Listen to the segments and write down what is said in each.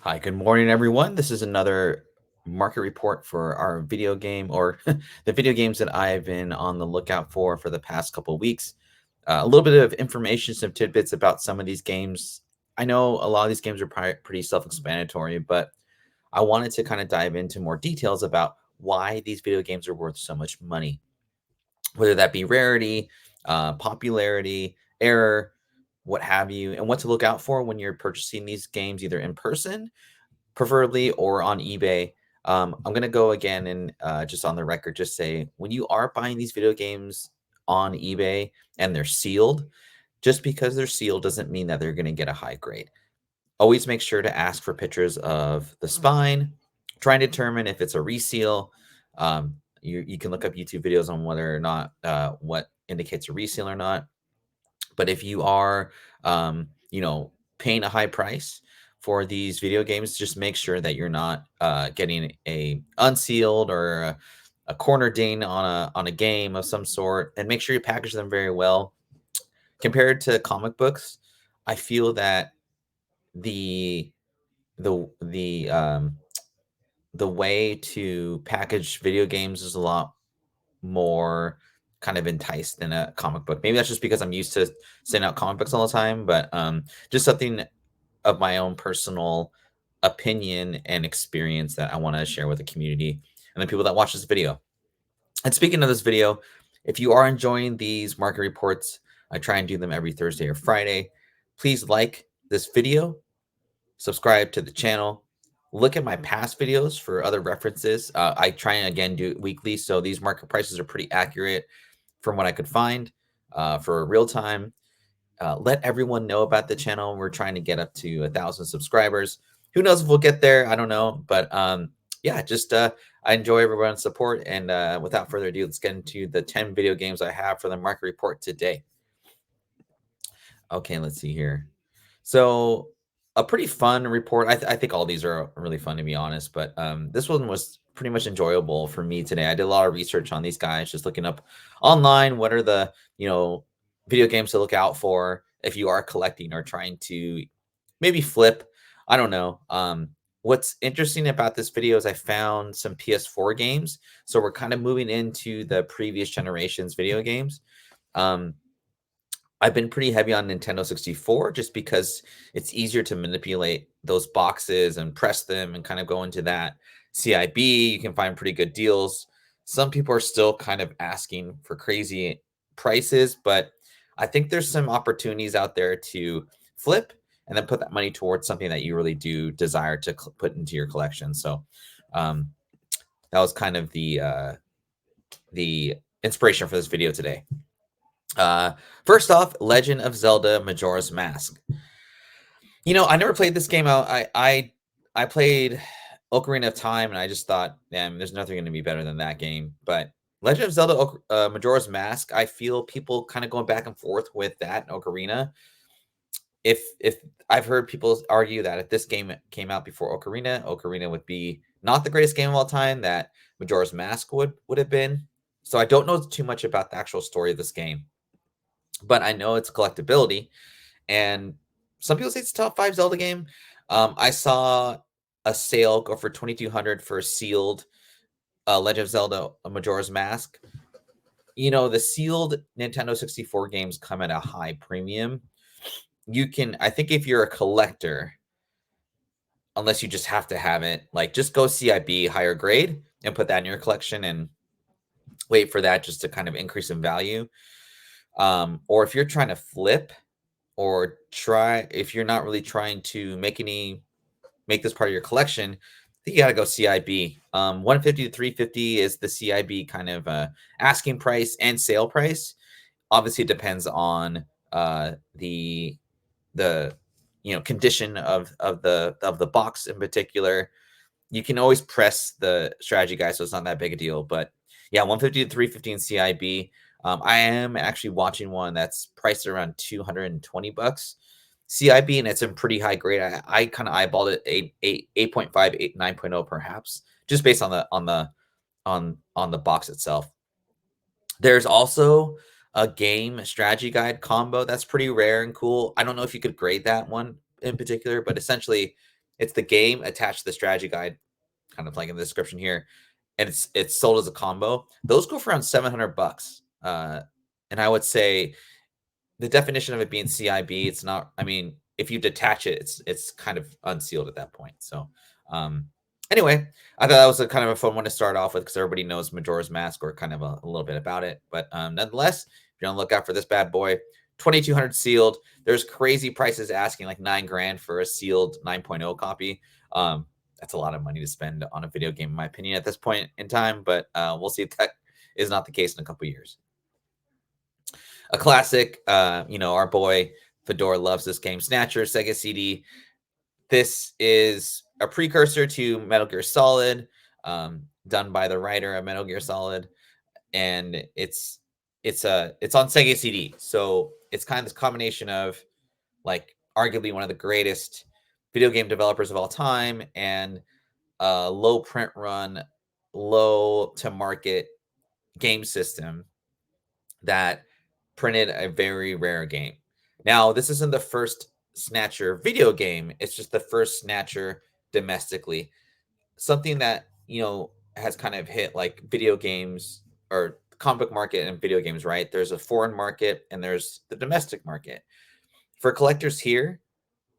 Hi, good morning, everyone. This is another market report for our video game or the video games that I've been on the lookout for the past couple of weeks. A little bit of information, some tidbits about some of these games. I know a lot of these games are pretty self-explanatory, but I wanted to kind of dive into more details about why these video games are worth so much money, whether that be rarity, popularity, error, what have you, and what to look out for when you're purchasing these games either in person preferably, or on eBay. I'm gonna go again and just on the record, just say when you are buying these video games on eBay and they're sealed, just because they're sealed doesn't mean that they're gonna get a high grade. Always make sure to ask for pictures of the spine. Try and determine if it's a reseal. You can look up YouTube videos on whether or not what indicates a reseal or not. But if you are, paying a high price for these video games, just make sure that you're not getting a unsealed or a corner ding on a game of some sort, and make sure you package them very well. Compared to comic books, I feel that the the the um, the way to package video games is a lot more kind of enticed than a comic book. Maybe that's just because I'm used to sending out comic books all the time, but just something of my own personal opinion and experience that I want to share with the community and the people that watch this video. And speaking of this video, if you are enjoying these market reports, I try and do them every Thursday or Friday. Please like this video, subscribe to the channel, look at my past videos for other references. I try and again do it weekly, so these market prices are pretty accurate from what I could find for real time. Let everyone know about the channel. We're trying to get up to 1,000 subscribers. Who knows if we'll get there? I don't know, but yeah, just I enjoy everyone's support. And without further ado, let's get into the 10 video games I have for the market report today. Okay, let's see here. So a pretty fun report. I think all these are really fun to be honest, but this one was pretty much enjoyable for me today. I did a lot of research on these guys, just looking up online what are the video games to look out for if you are collecting or trying to maybe flip. I don't know. What's interesting about this video is I found some PS4 games, so we're kind of moving into the previous generation's video games. Um, I've been pretty heavy on Nintendo 64 just because it's easier to manipulate those boxes and press them and kind of go into that CIB. You can find pretty good deals. Some people are still kind of asking for crazy prices, but I think there's some opportunities out there to flip and then put that money towards something that you really do desire to put into your collection. So um, that was kind of the inspiration for this video today. First off, Legend of Zelda Majora's Mask. I never played this game out. I played Ocarina of Time, and I just thought, man, there's nothing going to be better than that game. But Legend of Zelda Majora's Mask, I feel people kind of going back and forth with that and Ocarina. If I've heard people argue that if this game came out before Ocarina would be not the greatest game of all time, that Majora's Mask would have been. So I don't know too much about the actual story of this game, but I know it's collectability, and some people say it's a top 5 Zelda game. I saw a sale go for 2,200 for a sealed Legend of Zelda Majora's Mask. The sealed Nintendo 64 games come at a high premium. I think if you're a collector, unless you just have to have it, like just go CIB higher grade and put that in your collection and wait for that just to kind of increase in value. Or if you're trying to flip, or if you're not really trying to make this part of your collection, I think you got to go CIB. 150 to 350 is the CIB kind of asking price and sale price. Obviously, it depends on the condition of the box in particular. You can always press the strategy guide, so it's not that big a deal. But yeah, 150 to 350 in CIB. I am actually watching one that's priced around $220 CIB, and it's in pretty high grade. I kind of eyeballed it 8.5, 9.0 perhaps, just based on the box itself. There's also a game strategy guide combo that's pretty rare and cool. I don't know if you could grade that one in particular, but essentially It's the game attached to the strategy guide, kind of like in the description here, and it's sold as a combo. Those go for around $700. And I would say the definition of it being CIB, it's not. I mean, if you detach it, it's kind of unsealed at that point. So, um, anyway, I thought that was a kind of a fun one to start off with because everybody knows Majora's Mask or kind of a little bit about it. But nonetheless, if you're on the lookout for this bad boy, 2,200 sealed. There's crazy prices asking like $9,000 for a sealed 9.0 copy. That's a lot of money to spend on a video game, in my opinion, at this point in time. But we'll see if that is not the case in a couple years. A classic, our boy Fedor loves this game. Snatcher, Sega CD. This is a precursor to Metal Gear Solid, done by the writer of Metal Gear Solid, and it's on Sega CD. So it's kind of this combination of like arguably one of the greatest video game developers of all time and low print run, low to market game system that printed a very rare game. Now, this isn't the first Snatcher video game, it's just the first Snatcher domestically. Something that, has kind of hit like video games or comic book market and video games, right? There's a foreign market and there's the domestic market. For collectors here,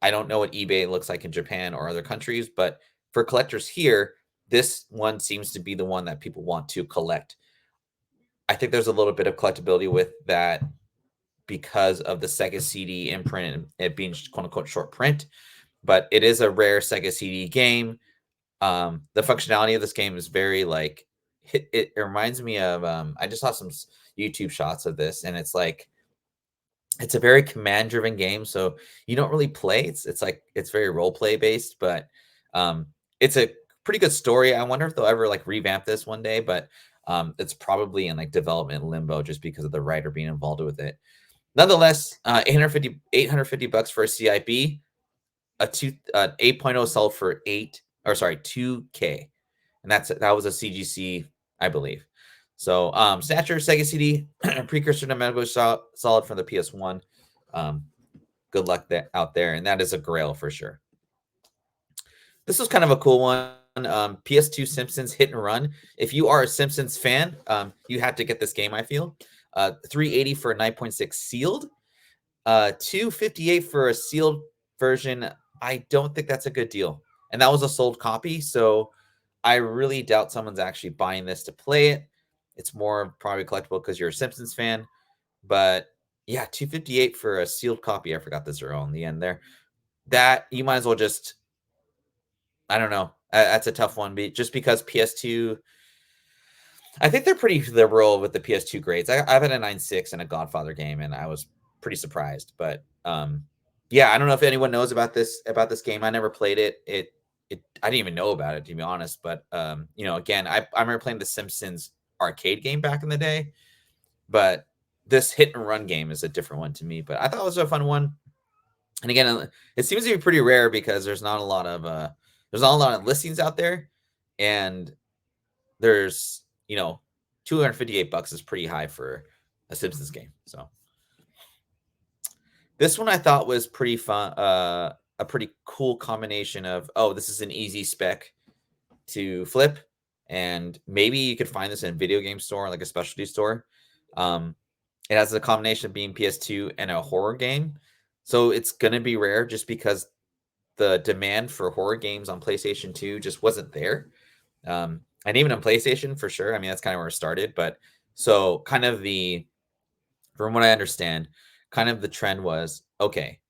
I don't know what eBay looks like in Japan or other countries, but for collectors here, this one seems to be the one that people want to collect. I think there's a little bit of collectability with that because of the Sega CD imprint and it being quote unquote short print, but it is a rare Sega CD game. The functionality of this game is very like it reminds me of I just saw some YouTube shots of this and it's like it's a very command driven game, so you don't really play. It's like it's very role play based, but it's a pretty good story. I wonder if they'll ever like revamp this one day, but it's probably in like development limbo just because of the writer being involved with it. Nonetheless, 850 bucks for a CIB, 8.0 sold for 2K, and that was a CGC, I believe. So, Snatcher, Sega CD, precursor to Metal Gear Solid from the PS1. Good luck out there, and that is a grail for sure. This was kind of a cool one. PS2 Simpsons Hit and Run. If you are a Simpsons fan, you had to get this game, I feel. 380 for a 9.6 sealed. 258 for a sealed version. I don't think that's a good deal. And that was a sold copy, so I really doubt someone's actually buying this to play it. It's more probably collectible because you're a Simpsons fan. But yeah, 258 for a sealed copy. I forgot the zero on the end there. That you might as well just, I don't know. That's a tough one, just because PS2, I think they're pretty liberal with the PS2 grades. I've had a 9.6 in a Godfather game, and I was pretty surprised. But yeah, I don't know if anyone knows about this game. I never played it. I didn't even know about it, to be honest. But again, I remember playing the Simpsons arcade game back in the day. But this hit and run game is a different one to me. But I thought it was a fun one. And again, it seems to be pretty rare because there's not a lot of listings out there, and there's 258 bucks is pretty high for a Simpsons game. So this one I thought was pretty fun, a pretty cool combination of, this is an easy spec to flip, and maybe you could find this in a video game store, like a specialty store. It has a combination of being PS2 and a horror game, so it's gonna be rare just because the demand for horror games on PlayStation 2 just wasn't there. And even on PlayStation, for sure. I mean, that's kind of where it started. But so kind of from what I understand, kind of the trend was, okay,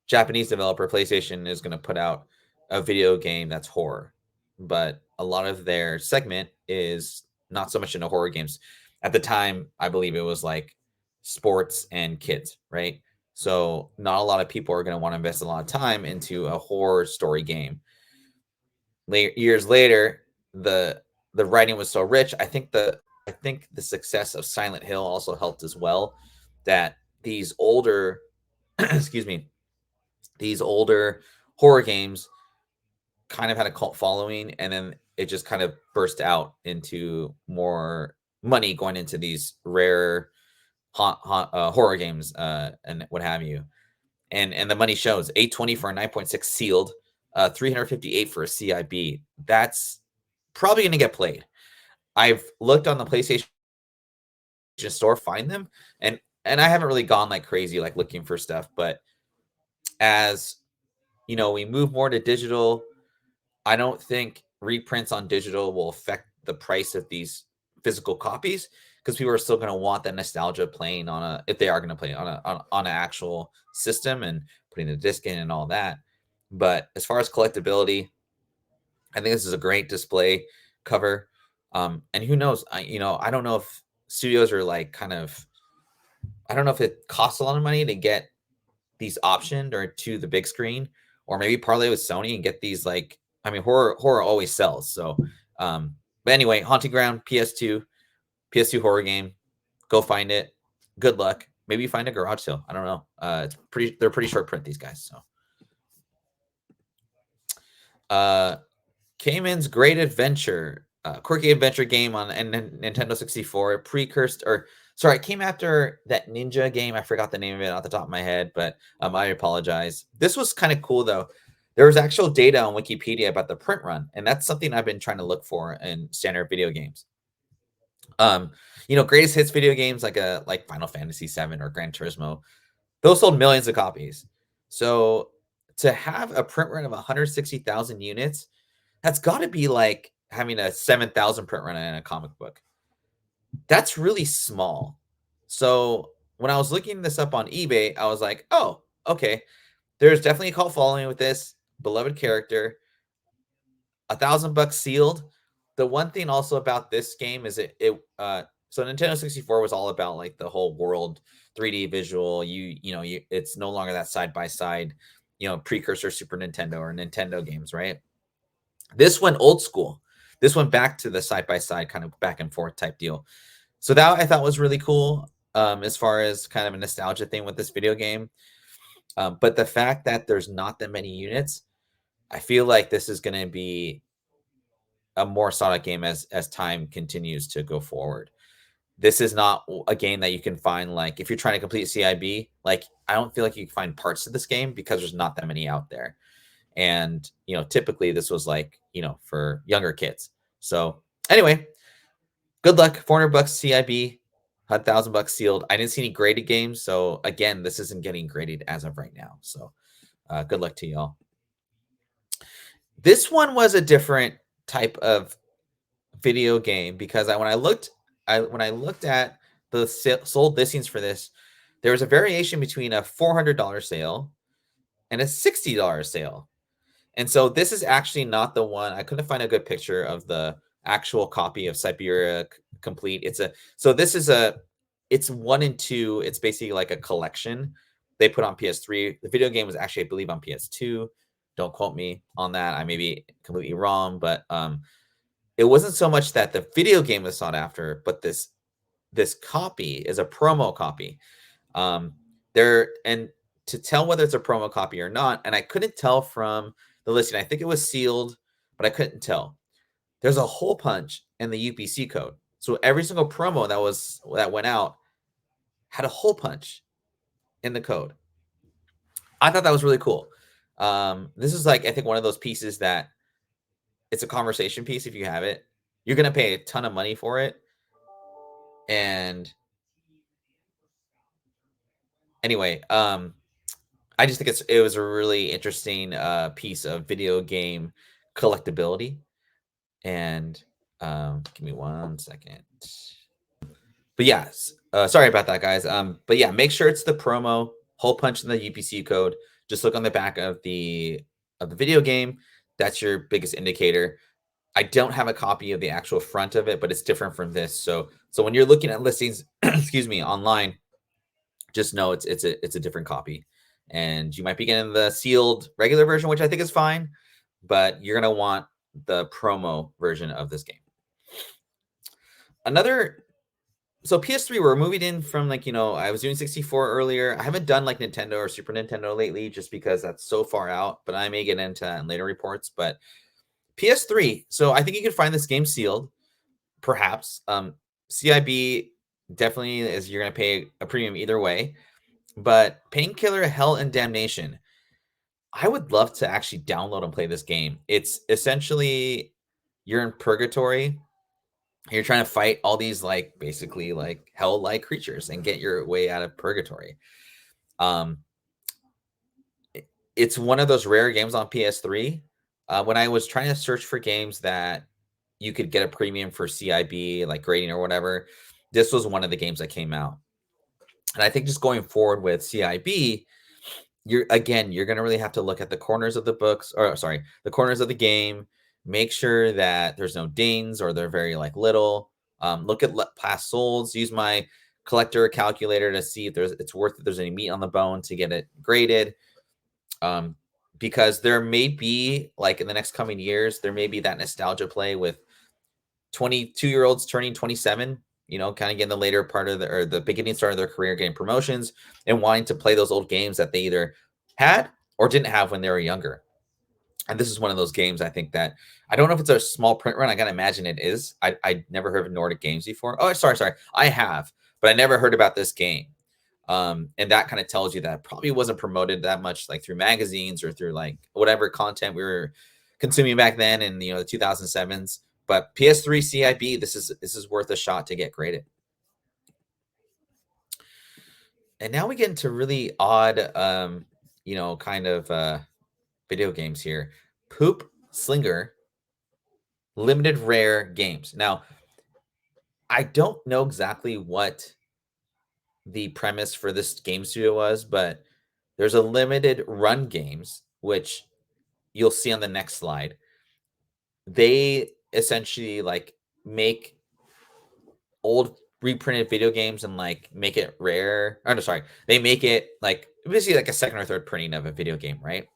Japanese developer PlayStation is going to put out a video game that's horror. But a lot of their segment is not so much into horror games. At the time, I believe it was like sports and kids, right? So not a lot of people are going to want to invest a lot of time into a horror story game. Years later, the writing was so rich. I think the success of Silent Hill also helped as well. That these older, excuse me, these older horror games kind of had a cult following, and then it just kind of burst out into more money going into these rare horror games and what have you. And the money shows. 820 for a 9.6 sealed. $358 for a CIB. That's probably going to get played. I've looked on the PlayStation Store, find them, and I haven't really gone like crazy, like looking for stuff. But as we move more to digital, I don't think reprints on digital will affect the price of these physical copies because people are still going to want that nostalgia playing on a if they are going to play on an actual system and putting the disc in and all that. But as far as collectability, I think this is a great display cover. And who knows? I don't know if studios are like kind of I don't know if it costs a lot of money to get these optioned or to the big screen, or maybe parlay with Sony and get these like horror always sells. So but anyway, Haunting Ground PS2 horror game. Go find it. Good luck. Maybe you find a garage sale. I don't know. They're pretty short print, these guys. So Cayman's Great Adventure, quirky adventure game on Nintendo 64, it came after that ninja game. I forgot the name of it off the top of my head, but I apologize. This was kind of cool though. There was actual data on Wikipedia about the print run, and that's something I've been trying to look for in standard video games. Greatest hits video games like Final Fantasy VII or Gran Turismo, those sold millions of copies. So to have a print run of 160,000 units, that's got to be like having a 7,000 print run in a comic book. That's really small. So when I was looking this up on eBay, I was like, oh, okay. There's definitely a cult following with this beloved character. $1,000 sealed. The one thing also about this game is so Nintendo 64 was all about like the whole world 3D visual. It's no longer that side by side, precursor Super Nintendo or Nintendo games, right? This went old school. This went back to the side by side kind of back and forth type deal. So that I thought was really cool as far as kind of a nostalgia thing with this video game. But the fact that there's not that many units, I feel like this is going to be a more solid game as time continues to go forward. This is not a game that you can find like if you're trying to complete CIB. Like I don't feel like you can find parts of this game because there's not that many out there. And typically this was like for younger kids. So anyway, good luck. $400 CIB, $1,000 sealed. I didn't see any graded games, so again, this isn't getting graded as of right now. So good luck to y'all. This one was a different type of video game because when I looked at the sold listings for this, there was a variation between a $400 sale and a $60 sale. And so this is actually not the one. I couldn't find a good picture of the actual copy of Siberia Complete. It's 1 and 2. It's basically like a collection they put on PS3. The video game was actually, I believe, on PS2. Don't quote me on that. I may be completely wrong, but it wasn't so much that the video game was sought after, but this copy is a promo copy. And to tell whether it's a promo copy or not, and I couldn't tell from the listing. I think it was sealed, but I couldn't tell. There's a hole punch in the UPC code. So every single promo that went out had a hole punch in the code. I thought that was really cool. This is like I think one of those pieces that it's a conversation piece. If you have it, you're gonna pay a ton of money for it. And anyway, I just think it was a really interesting piece of video game collectability. And give me 1 second. But yes, sorry about that, guys. But yeah, make sure it's the promo hole punch in the UPC code. Just look on the back of the video game. That's your biggest indicator. I don't have a copy of the actual front of it, but it's different from this. So when you're looking at listings, excuse me, online, just know it's a different copy, and you might be getting the sealed regular version, which I think is fine, but you're gonna want the promo version of this game. So PS3, we're moving in from I was doing 64 earlier. I haven't done like Nintendo or Super Nintendo lately just because that's so far out, but I may get into that in later reports. But PS3, so I think you can find this game sealed, perhaps. CIB definitely is you're going to pay a premium either way. But Painkiller, Hell, and Damnation. I would love to actually download and play this game. It's essentially you're in purgatory. You're trying to fight all these like basically like hell-like creatures and get your way out of purgatory. Um, it's one of those rare games on PS3. When I was trying to search for games that you could get a premium for CIB, like grading or whatever, this was one of the games that came out. And I think just going forward with CIB, you're going to really have to look at the corners of the books, or sorry, the corners of the game. Make sure that there's no dings or they're very like little. Look at past solds. Use my collector calculator to see if it's worth if there's any meat on the bone to get it graded. Because there may be like in the next coming years, there may be that nostalgia play with 22-year-olds turning 27, kind of getting the later part of the beginning start of their career, getting promotions and wanting to play those old games that they either had or didn't have when they were younger. And this is one of those games I think that I don't know if it's a small print run. I gotta imagine it is. I never heard of Nordic Games before. Oh, sorry. I have, but I never heard about this game. And that kind of tells you that probably wasn't promoted that much like through magazines or through like whatever content we were consuming back then in the 2007s. But PS3 CIB, this is worth a shot to get graded. And now we get into really odd kind of video games here. Poop Slinger limited rare games. Now, I don't know exactly what the premise for this game studio was, but there's a limited run games, which you'll see on the next slide. They essentially like make old reprinted video games and like make it rare. Oh, no, sorry. They make it like basically like a second or third printing of a video game, right?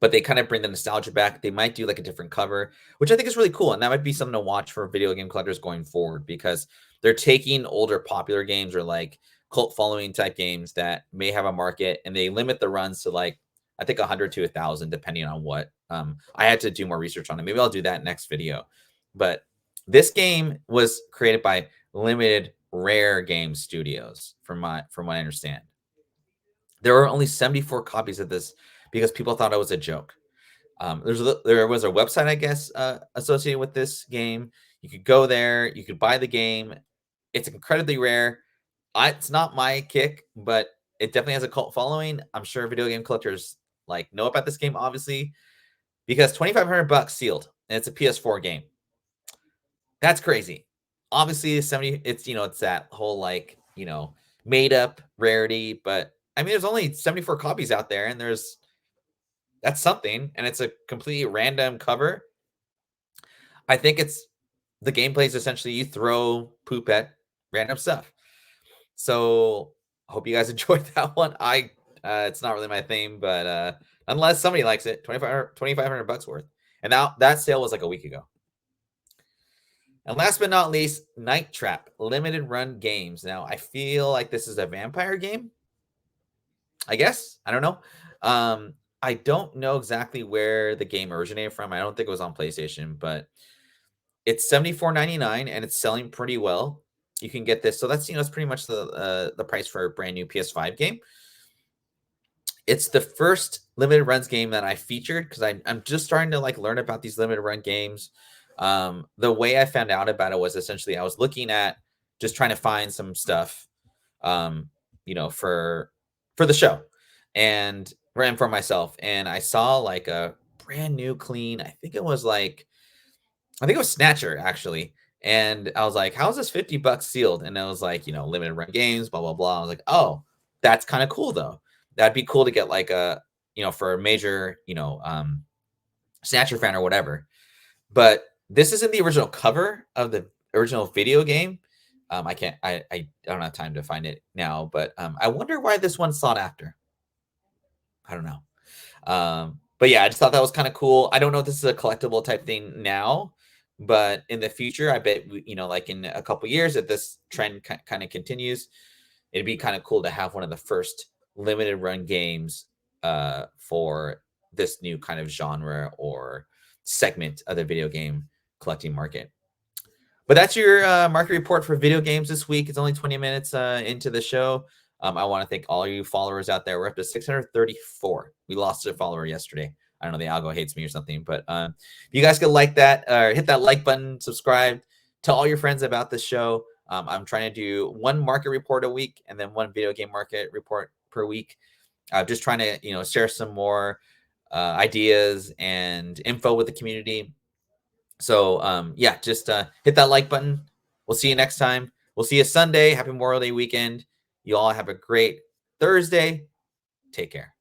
But they kind of bring the nostalgia back. They might do like a different cover, which I think is really cool. And that might be something to watch for video game collectors going forward because they're taking older popular games or like cult following type games that may have a market and they limit the runs to like, I think 100 to 1,000, depending on what. I had to do more research on it. Maybe I'll do that next video. But this game was created by Limited Rare Game Studios, from what I understand. There were only 74 copies of this because people thought it was a joke. There was a website, I guess, associated with this game. You could go there, you could buy the game. It's incredibly rare. It's not my kick, but it definitely has a cult following. I'm sure video game collectors like know about this game, obviously, because $2,500 sealed, and it's a PS4 game. That's crazy. Obviously, it's that whole like made up rarity, but I mean, there's only 74 copies out there, and that's something, and it's a completely random cover. I think the gameplay is essentially you throw poop at random stuff. So I hope you guys enjoyed that one. It's not really my thing, but unless somebody likes it, $2,500 worth. And now that sale was like a week ago. And last but not least, Night Trap limited run games. Now I feel like this is a vampire game. I guess I don't know. I don't know exactly where the game originated from. I don't think it was on PlayStation, but it's $74.99 and it's selling pretty well. You can get this, so that's it's pretty much the price for a brand new PS5 game. It's the first limited runs game that I featured because I'm just starting to like learn about these limited run games. The way I found out about it was essentially I was looking at just trying to find some stuff, for the show and ran for myself. And I saw like a brand new clean, I think it was Snatcher actually. And I was like, how's this $50 sealed? And I was like, limited run games, blah, blah, blah. I was like, oh, that's kind of cool though. That'd be cool to get like for a major, Snatcher fan or whatever. But this isn't the original cover of the original video game. I don't have time to find it now, but I wonder why this one's sought after. I don't know. But yeah, I just thought that was kind of cool. I don't know if this is a collectible type thing now, but in the future, I bet, like in a couple years, if this trend kind of continues, it'd be kind of cool to have one of the first limited run games for this new kind of genre or segment of the video game collecting market. But that's your market report for video games this week. It's only 20 minutes into the show. I want to thank all you followers out there. We're up to 634. We lost a follower yesterday. I don't know, the algo hates me or something, but if you guys could like that, hit that like button, subscribe, tell all your friends about this show. I'm trying to do one market report a week and then one video game market report per week. Just trying to, share some more ideas and info with the community. So yeah, just hit that like button. We'll see you next time. We'll see you Sunday. Happy Memorial Day weekend. You all have a great Thursday. Take care.